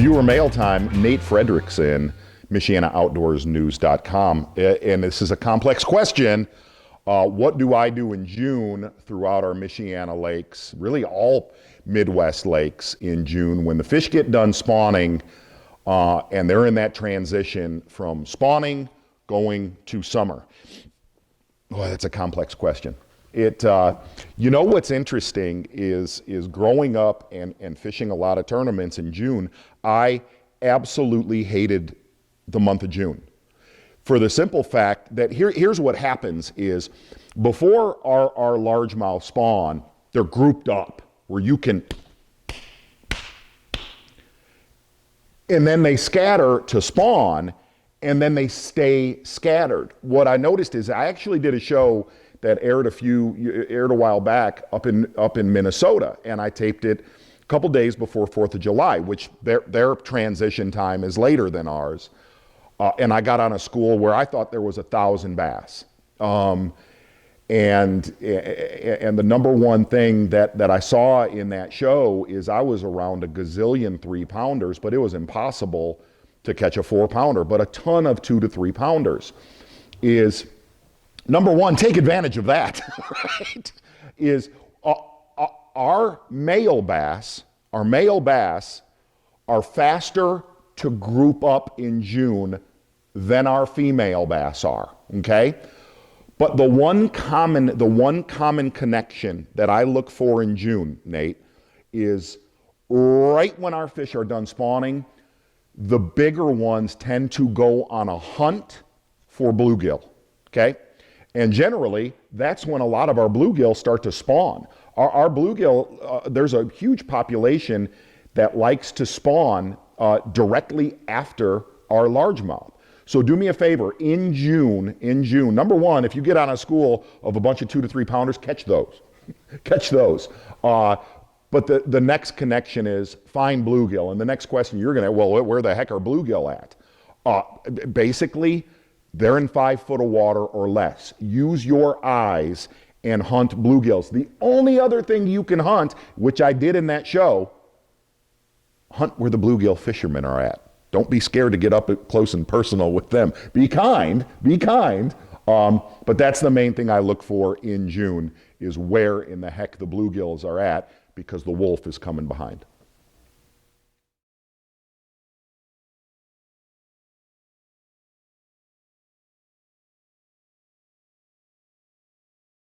Viewer mail time, Nate Frederickson, MichianaOutdoorsNews.com. And this is a complex question. What do I do in June throughout our Michiana lakes, really all Midwest lakes in June when the fish get done spawning and they're in that transition from spawning going to summer? Boy, that's a complex question. You know what's interesting is growing up and fishing a lot of tournaments in June, I absolutely hated the month of June. For the simple fact that here's what happens is before our largemouth spawn, they're grouped up where you can, and then they scatter to spawn, and then they stay scattered. What I noticed is I actually did a show that aired a while back up in Minnesota, and I taped it a couple days before 4th of July, which their transition time is later than ours. And I got on a school where I thought there was 1,000 bass. And the number one thing that I saw in that show is I was around a gazillion 3-pounders, but it was impossible to catch a 4-pounder. But a ton of 2 to 3 pounders is, number one, take advantage of that, right? Is our male bass are faster to group up in June than our female bass are, okay? But the one common connection that I look for in June, Nate, is right when our fish are done spawning, the bigger ones tend to go on a hunt for bluegill, okay? And generally, that's when a lot of our bluegill start to spawn. Our bluegill, there's a huge population that likes to spawn directly after our largemouth. So do me a favor, in June, number one, if you get on a school of a bunch of 2 to 3 pounders, catch those. Catch those. But the next connection is find bluegill. And the next question you're gonna, well, where the heck are bluegill at? Basically, they're in 5 foot of water or less. Use your eyes and hunt bluegills. The only other thing you can hunt, which I did in that show, hunt where the bluegill fishermen are at. Don't be scared to get up close and personal with them. Be kind. But that's the main thing I look for in June, is where in the heck the bluegills are at, because the wolf is coming behind.